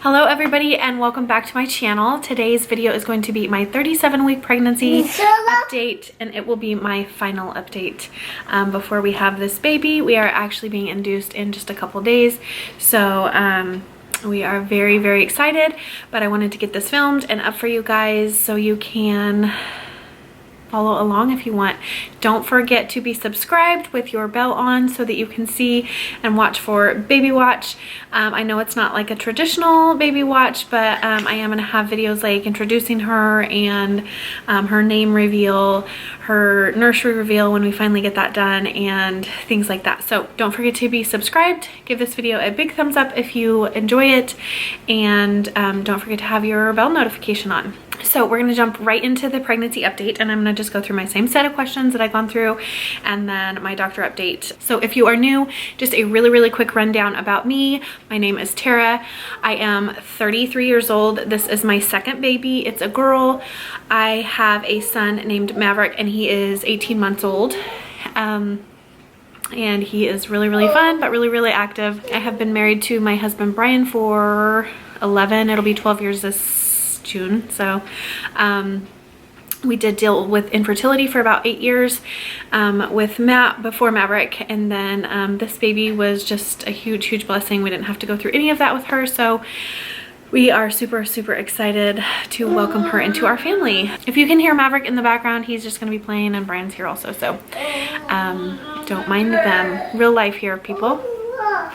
Hello everybody and welcome back to my channel. Today's video is going to be my 37-week pregnancy update, and it will be my final update before we have this baby. We are actually being induced in just a couple days, so we are very, very excited, but I wanted to get this filmed and up for you guys so you can follow along if you want. Don't forget to be subscribed with your bell on so that you can see and watch for baby watch. I know it's not like a traditional baby watch, but I am gonna have videos like introducing her and her name reveal, her nursery reveal when we finally get that done, and things like that. So don't forget to be subscribed. Give this video a big thumbs up if you enjoy it, and don't forget to have your bell notification on. So we're gonna jump right into the pregnancy update, and I'm gonna just go through my same set of questions that I've gone through and then my doctor update. So if you are new, just a really quick rundown about me. My name is Tara. I am 33 years old. This is my second baby. It's a girl. I have a son named Maverick, and he is 18 months old. And he is really fun, but really active. I have been married to my husband Brian for 11, it'll be 12 years this June. So we did deal with infertility for about 8 years with Matt before Maverick, and then this baby was just a huge blessing. We didn't have to go through any of that with her, so we are super excited to welcome her into our family. If you can hear Maverick in the background, he's just gonna be playing, and Brian's here also, so don't mind them. Real life here, people.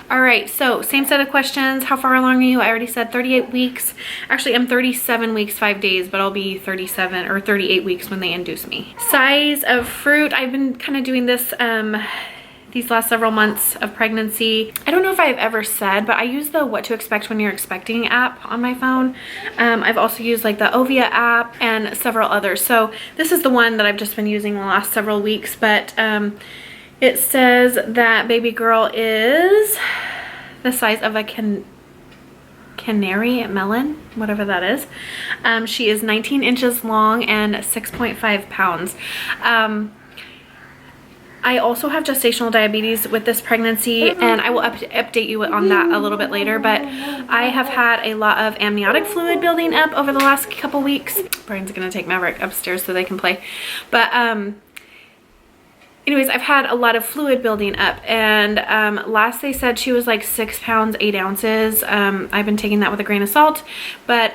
All right, so same set of questions. How far along are you? I already said 38 weeks. Actually, I'm 37 weeks, 5 days, but I'll be 37 or 38 weeks when they induce me. Size of fruit. I've been kind of doing this these last several months of pregnancy. I don't know if I've ever said, but I use the What to Expect When You're Expecting app on my phone. I've also used like the Ovia app and several others. So this is the one that I've just been using the last several weeks, but it says that baby girl is the size of a canary melon, whatever that is. She is 19 inches long and 6.5 pounds. I also have gestational diabetes with this pregnancy, and I will update you on that a little bit later, but I have had a lot of amniotic fluid building up over the last couple weeks. Brian's gonna take Maverick upstairs so they can play. But anyways, I've had a lot of fluid building up, and last they said she was like 6 pounds 8 ounces. I've been taking that with a grain of salt, but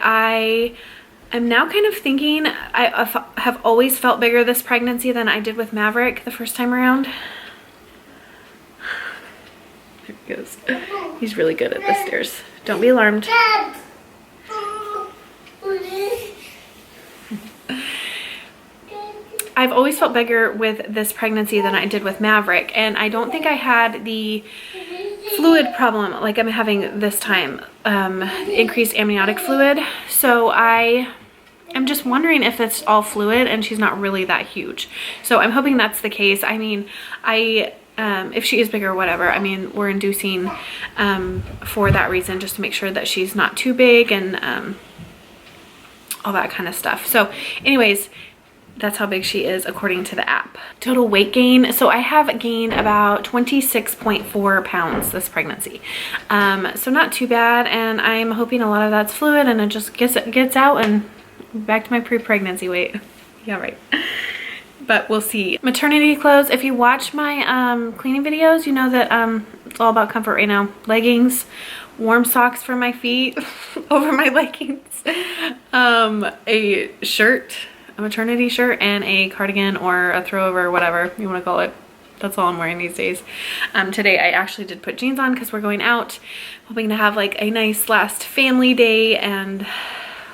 I'm now kind of thinking I have always felt bigger this pregnancy than I did with Maverick the first time around. There he goes. He's really good at the stairs. Don't be alarmed. I've always felt bigger with this pregnancy than I did with Maverick, and I don't think I had the fluid problem like I'm having this time, increased amniotic fluid. So I'm just wondering if it's all fluid and she's not really that huge. So I'm hoping that's the case. I mean, if she is bigger or whatever, I mean, we're inducing for that reason, just to make sure that she's not too big and all that kind of stuff. So anyways, that's how big she is according to the app. Total weight gain. So I have gained about 26.4 pounds this pregnancy. So not too bad, and I'm hoping a lot of that's fluid and it just gets out and back to my pre-pregnancy weight. Yeah, right. But we'll see. Maternity clothes. If you watch my cleaning videos, you know that it's all about comfort right now. Leggings, warm socks for my feet over my leggings, a shirt, a maternity shirt, and a cardigan or a throwover, whatever you want to call it. That's all I'm wearing these days. Today I actually did put jeans on because we're going out, hoping to have like a nice last family day and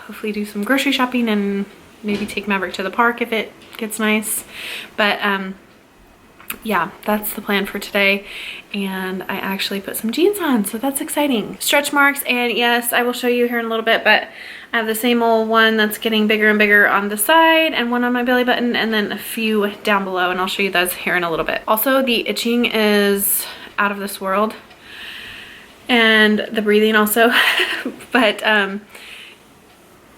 hopefully do some grocery shopping and maybe take Maverick to the park if it gets nice. But yeah, that's the plan for today, and I actually put some jeans on, so that's exciting. Stretch marks, and yes, I will show you here in a little bit, but I have the same old one that's getting bigger and bigger on the side, and one on my belly button, and then a few down below, and I'll show you those here in a little bit. Also, the itching is out of this world, and the breathing also, but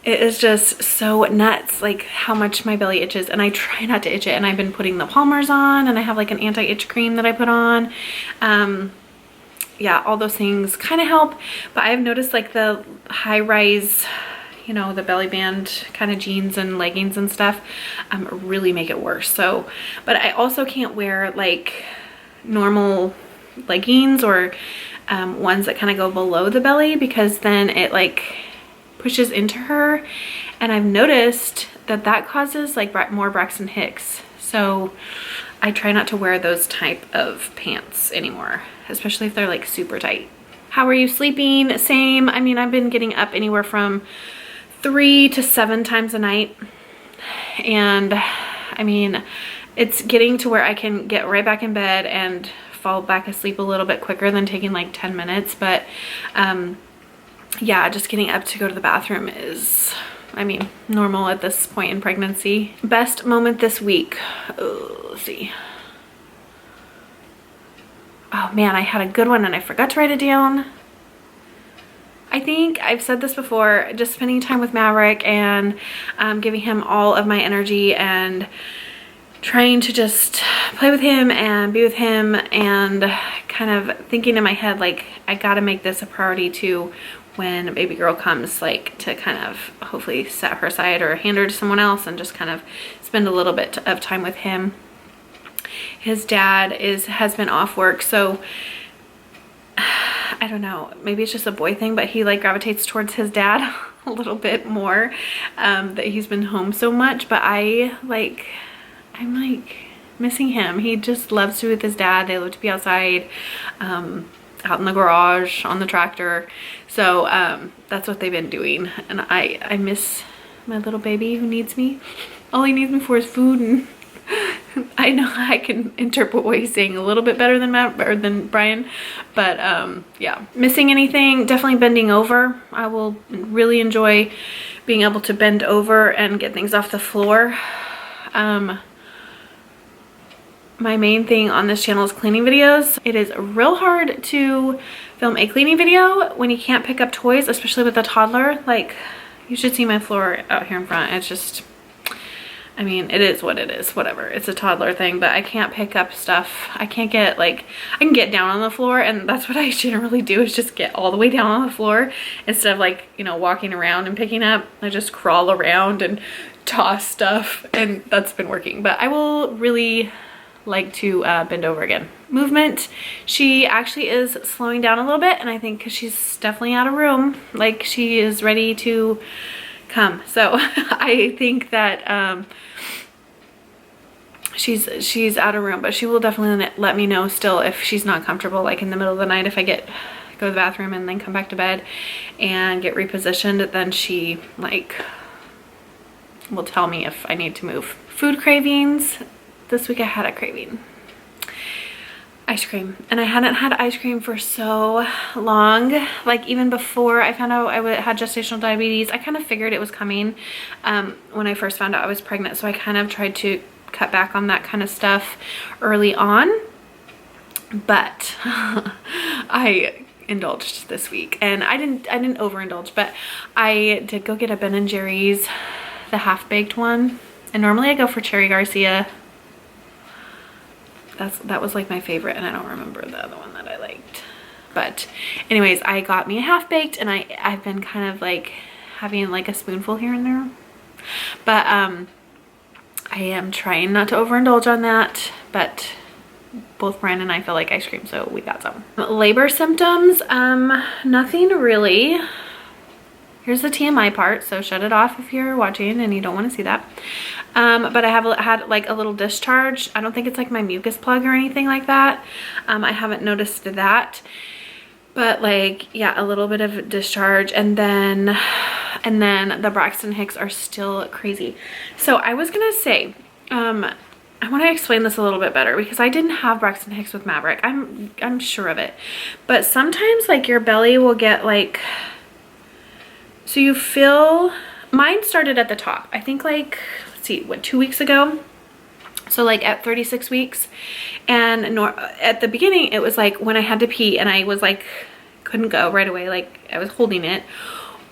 it is just so nuts, like how much my belly itches, and I try not to itch it, and I've been putting the Palmers on, and I have like an anti-itch cream that I put on. yeah, all those things kind of help. But I've noticed like the high rise, you know, the belly band kind of jeans and leggings and stuff really make it worse. So, but I also can't wear like normal leggings or ones that kind of go below the belly, because then it like pushes into her, and I've noticed that that causes like more Braxton Hicks. So I try not to wear those type of pants anymore, especially if they're like super tight. How are you sleeping? Same. I mean, I've been getting up anywhere from 3 to 7 times a night, and I mean, it's getting to where I can get right back in bed and fall back asleep a little bit quicker than taking like 10 minutes. But yeah, just getting up to go to the bathroom is, I mean, normal at this point in pregnancy. Best moment this week. Oh, let's see. Oh man, I had a good one and I forgot to write it down. I think I've said this before, just spending time with Maverick and giving him all of my energy and trying to just play with him and be with him, and kind of thinking in my head like I gotta make this a priority too when baby girl comes, like to kind of hopefully set her aside or hand her to someone else and just kind of spend a little bit of time with him. His dad has been off work, so I don't know, maybe it's just a boy thing, but he like gravitates towards his dad a little bit more, that he's been home so much. But I'm like missing him. He just loves to be with his dad. They love to be outside, out in the garage, on the tractor. So that's what they've been doing, and I miss my little baby who needs me. All he needs me for is food, and I know I can interpret what he's saying a little bit better than Brian, but yeah. Missing anything? Definitely bending over. I will really enjoy being able to bend over and get things off the floor. My main thing on this channel is cleaning videos. It is real hard to film a cleaning video when you can't pick up toys, especially with a toddler. Like, you should see my floor out here in front. It's just, I mean, it is what it is, whatever. It's a toddler thing, but I can't pick up stuff. I can't get like, I can get down on the floor, and that's what I generally do, is just get all the way down on the floor instead of like, you know, walking around and picking up. I just crawl around and toss stuff, and that's been working. But I will really like to bend over again. Movement, she actually is slowing down a little bit, and I think because she's definitely out of room, like she is ready to come. So I think that she's out of room, but she will definitely let me know still if she's not comfortable, like in the middle of the night, if I go to the bathroom and then come back to bed and get repositioned, then she like will tell me if I need to move. Food cravings. This week I had a craving. Ice cream. And I hadn't had ice cream for so long. Like even before I found out I had gestational diabetes, I kind of figured it was coming when I first found out I was pregnant. So I kind of tried to cut back on that kind of stuff early on. But I indulged this week, and I didn't overindulge, but I did go get a Ben & Jerry's, the half-baked one. And normally I go for Cherry Garcia. That was like my favorite, and I don't remember the other one that I liked. But anyways, I got me a half-baked, and I've been kind of like having like a spoonful here and there. But I am trying not to overindulge on that, but both Brian and I feel like ice cream, so we got some. Labor symptoms, nothing really. Here's the TMI part, so shut it off if you're watching and you don't want to see that. But I have had like a little discharge. I don't think it's like my mucus plug or anything like that. I haven't noticed that, but like, yeah, a little bit of discharge, and then the Braxton Hicks are still crazy. So I was gonna say, I want to explain this a little bit better, because I didn't have Braxton Hicks with Maverick. I'm sure of it, but sometimes like your belly will get like, so you feel, mine started at the top. I think like, let's see, what, 2 weeks ago? So like at 36 weeks. And at the beginning, it was like when I had to pee and I was like, couldn't go right away, like I was holding it.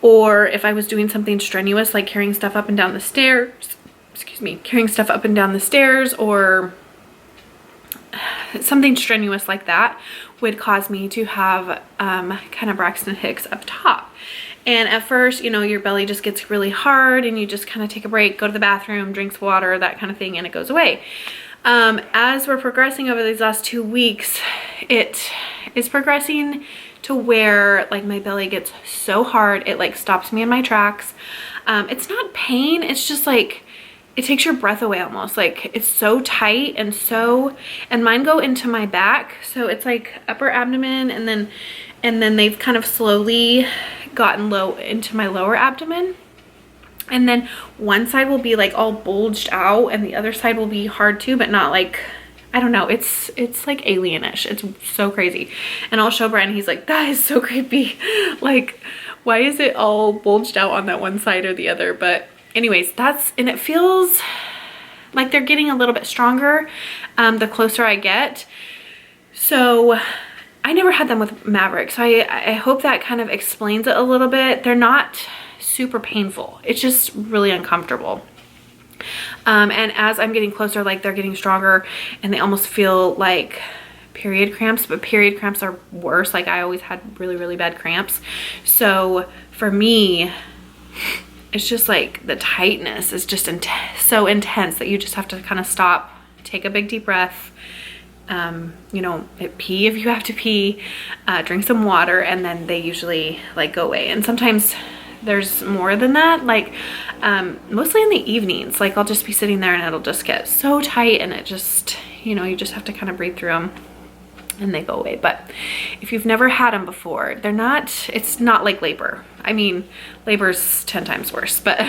Or if I was doing something strenuous, like carrying stuff up and down the stairs, carrying stuff up and down the stairs, or something strenuous like that would cause me to have kind of Braxton Hicks up top. And at first, you know, your belly just gets really hard and you just kind of take a break, go to the bathroom, drink some water, that kind of thing, and it goes away. As we're progressing over these last 2 weeks, it is progressing to where like my belly gets so hard, it like stops me in my tracks. It's not pain, it's just like, it takes your breath away almost. Like it's so tight and mine go into my back. So it's like upper abdomen and then they've kind of slowly gotten low into my lower abdomen. And then one side will be like all bulged out and the other side will be hard too, but not like, I don't know, it's like alienish. It's so crazy. And I'll show Brian, he's like, that is so creepy. Like, why is it all bulged out on that one side or the other? But anyways, and it feels like they're getting a little bit stronger the closer I get. So I never had them with Maverick, so I hope that kind of explains it a little bit. They're not super painful. It's just really uncomfortable. And as I'm getting closer, like they're getting stronger and they almost feel like period cramps, but period cramps are worse. Like I always had really, really bad cramps. So for me, it's just like the tightness is just so intense that you just have to kind of stop, take a big deep breath, you know, pee if you have to pee, drink some water, and then they usually like go away. And sometimes there's more than that, like mostly in the evenings, like I'll just be sitting there and it'll just get so tight and it just, you know, you just have to kind of breathe through them and they go away. But if you've never had them before, it's not like labor. I mean, labor's 10 times worse, but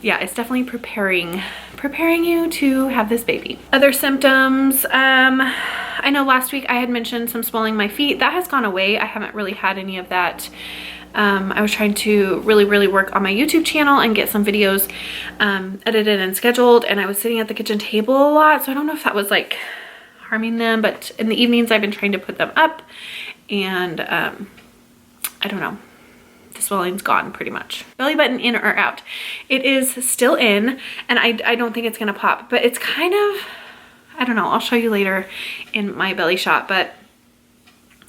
yeah, it's definitely preparing you to have this baby. Other symptoms, I know last week I had mentioned some swelling in my feet. That has gone away. I haven't really had any of that. I was trying to really work on my YouTube channel and get some videos edited and scheduled, and I was sitting at the kitchen table a lot, so I don't know if that was like harming them, but in the evenings I've been trying to put them up, and I don't know, the swelling's gone pretty much. Belly button in or out? It is still in, and I don't think it's gonna pop, but it's kind of, I don't know, I'll show you later in my belly shot, but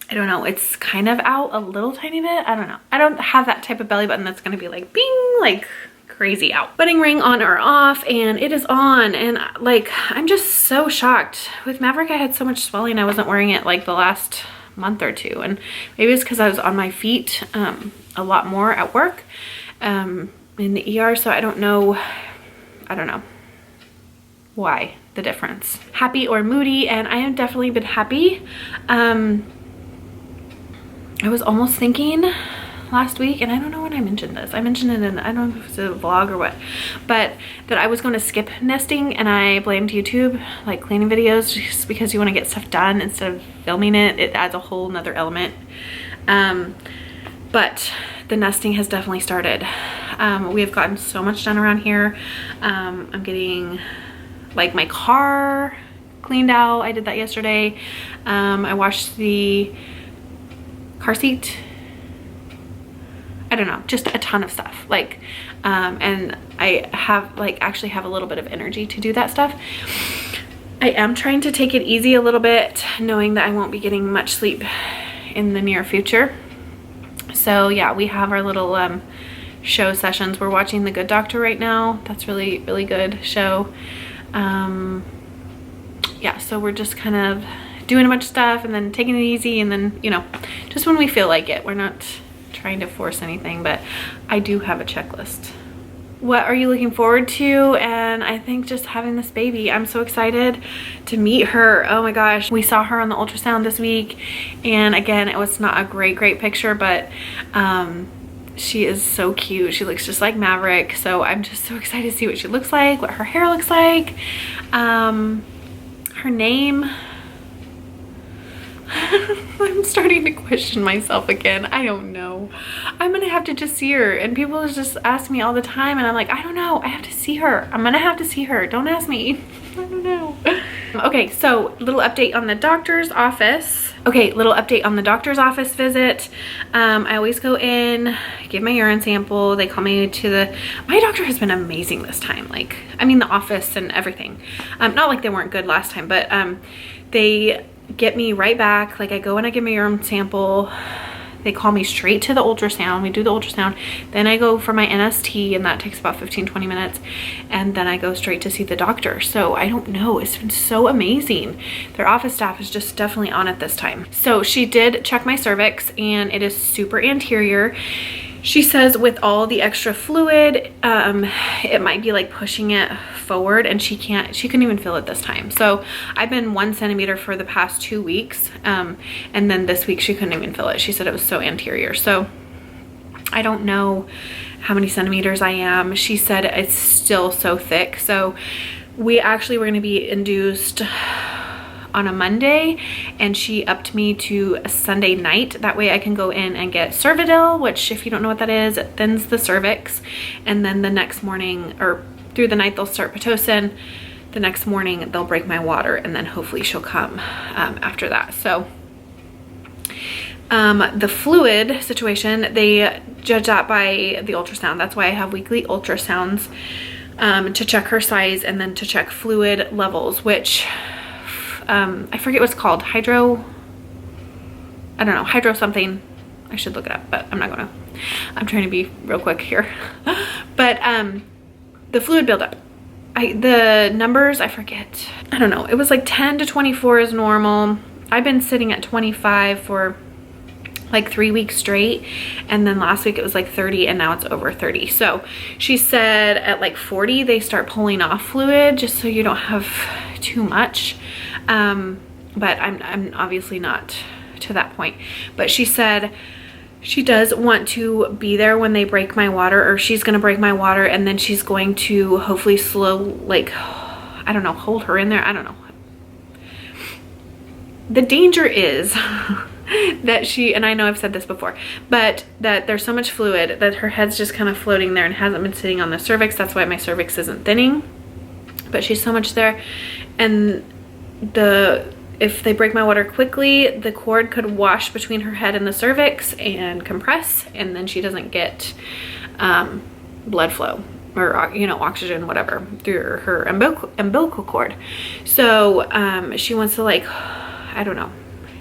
I don't know, it's kind of out a little tiny bit. I don't know. I don't have that type of belly button that's gonna be like bing, like crazy out. Wedding ring on or off, and it is on, and like I'm just so shocked. With Maverick I had so much swelling, I wasn't wearing it like the last month or two, and maybe it's because I was on my feet a lot more at work in the ER, so I don't know why the difference. Happy or moody, and I have definitely been happy. I was almost thinking last week, and I don't know when I mentioned this. I mentioned it in, I don't know if it was a vlog or what, but that I was going to skip nesting, and I blamed YouTube, like cleaning videos, just because you want to get stuff done instead of filming it. It adds a whole nother element. But the nesting has definitely started. We have gotten so much done around here. I'm getting like my car cleaned out. I did that yesterday. I washed the car seat. I don't know, just a ton of stuff, like and I have like actually have a little bit of energy to do that stuff. I am trying to take it easy a little bit, knowing that I won't be getting much sleep in the near future. So yeah, we have our little show sessions. We're watching The Good Doctor right now. That's really good show. Yeah, so we're just kind of doing a bunch of stuff and then taking it easy, and then, you know, just when we feel like it. We're not trying to force anything, but I do have a checklist. What are you looking forward to? And I think just having this baby. I'm so excited to meet her. Oh my gosh, we saw her on the ultrasound this week, and again, it was not a great picture, but she is so cute. She looks just like Maverick, so I'm just so excited to see what she looks like, what her hair looks like. Her name, I'm starting to question myself again. I don't know. I'm gonna have to just see her, and people just ask me all the time, and I'm like, I don't know, I have to see her. I'm gonna have to see her. Don't ask me. I don't know. Okay, so little update on the doctor's office. Okay, little update on the doctor's office visit. I always go in, give my urine sample. They call me to my doctor has been amazing this time. Like, I mean, the office and everything. Not like they weren't good last time, but they get me right back. Like, I go and I give my urine sample. They call me straight to the ultrasound. We do the ultrasound. Then I go for my NST, and that takes about 15-20 minutes. And then I go straight to see the doctor. So I don't know. It's been so amazing. Their office staff is just definitely on it this time. So she did check my cervix, and it is super anterior. She says with all the extra fluid, it might be like pushing it forward, and she couldn't even feel it this time. So I've been 1 centimeter for the past 2 weeks. And then this week she couldn't even feel it. She said it was so anterior. So I don't know how many centimeters I am. She said it's still so thick. So we actually were going to be induced on a Monday, and she upped me to a Sunday night. That way I can go in and get Cervidil, which, if you don't know what that is, it thins the cervix. And then the next morning, or through the night, they'll start Pitocin. The next morning they'll break my water, and then hopefully she'll come after that. So the fluid situation, they judge that by the ultrasound. That's why I have weekly ultrasounds to check her size and then to check fluid levels, which I forget what it's called. I don't know, hydro something. I should look it up, but I'm not gonna. I'm trying to be real quick here. But the fluid buildup, the numbers, I forget. I don't know. It was like 10 to 24 is normal. I've been sitting at 25 for like 3 weeks straight, and then last week it was like 30, and now it's over 30. So she said at like 40 they start pulling off fluid, just so you don't have too much. But I'm obviously not to that point. But she said she does want to be there when they break my water, or she's gonna break my water, and then she's going to hopefully like, I don't know, hold her in there. I don't know. The danger is that she, and I know I've said this before, but that there's so much fluid that her head's just kind of floating there and hasn't been sitting on the cervix. That's why my cervix isn't thinning, but she's so much there. And if they break my water quickly, the cord could wash between her head and the cervix and compress, and then she doesn't get blood flow, or, you know, oxygen, whatever, through her umbilical cord. So she wants to, like, I don't know.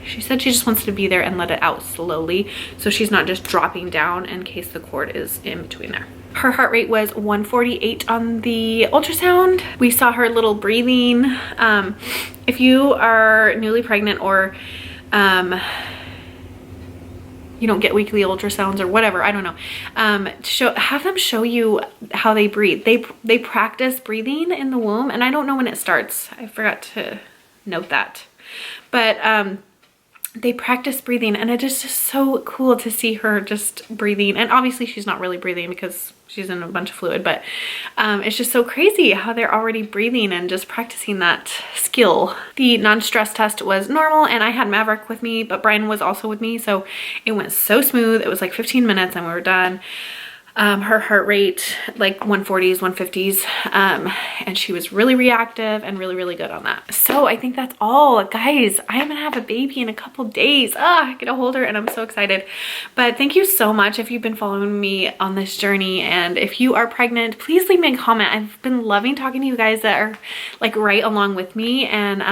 She said she just wants to be there and let it out slowly, so she's not just dropping down in case the cord is in between there. Her heart rate was 148 on the ultrasound. We saw her little breathing. If you are newly pregnant, or you don't get weekly ultrasounds or whatever, I don't know, have them show you how they breathe. They practice breathing in the womb, and I don't know when it starts. I forgot to note that. But they practice breathing, and it is just so cool to see her just breathing. And obviously she's not really breathing because she's in a bunch of fluid, but it's just so crazy how they're already breathing and just practicing that skill. The non-stress test was normal, and I had Maverick with me, but Brian was also with me, so it went so smooth. It was like 15 minutes and we were done. Her heart rate, like 140s, 150s, and she was really reactive and really, really good on that. So I think that's all, guys. I am gonna have a baby in a couple days. I get to hold her, and I'm so excited. But thank you so much if you've been following me on this journey, and if you are pregnant, please leave me a comment. I've been loving talking to you guys that are like right along with me, and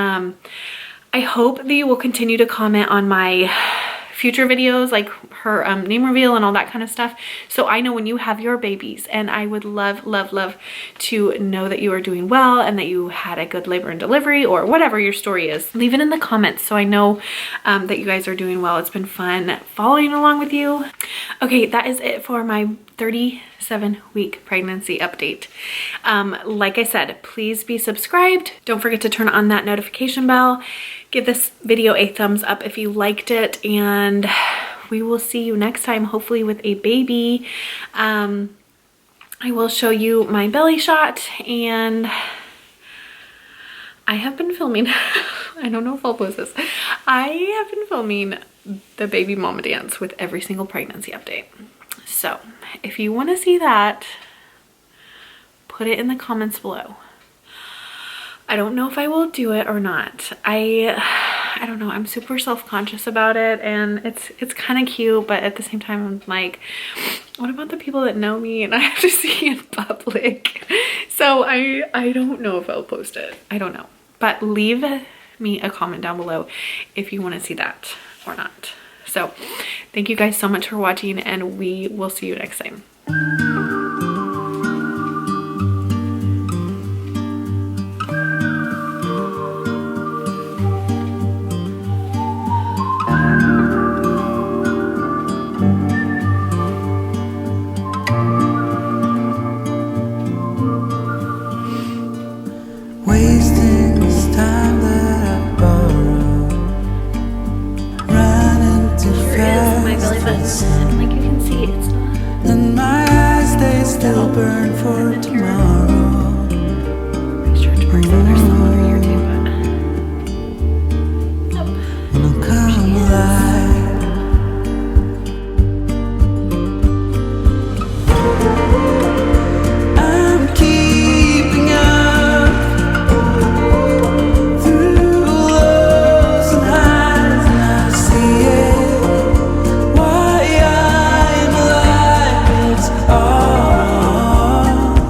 I hope that you will continue to comment on my future videos, like her name reveal and all that kind of stuff, so I know when you have your babies. And I would love, love, love to know that you are doing well and that you had a good labor and delivery, or whatever your story is. Leave it in the comments so I know that you guys are doing well. It's been fun following along with you. Okay, that is it for my 37-week pregnancy update. Like I said, please be subscribed. Don't forget to turn on that notification bell. Give this video a thumbs up if you liked it, and we will see you next time, hopefully with a baby. I will show you my belly shot, and I have been filming. I don't know if I'll post this. I have been filming the baby mama dance with every single pregnancy update. So if you want to see that, put it in the comments below. I don't know if I will do it or not. I I don't know, I'm super self-conscious about it, and it's kind of cute, but at the same time I'm like, what about the people that know me and I have to see in public? So I don't know if I'll post it. I don't know, but leave me a comment down below if you want to see that or not. So thank you guys so much for watching, and we will see you next time. Wasting this time that I borrowed, running too fast. My belly button, and like you can see, it's not. And my eyes, they still burn for tomorrow. Make sure to work on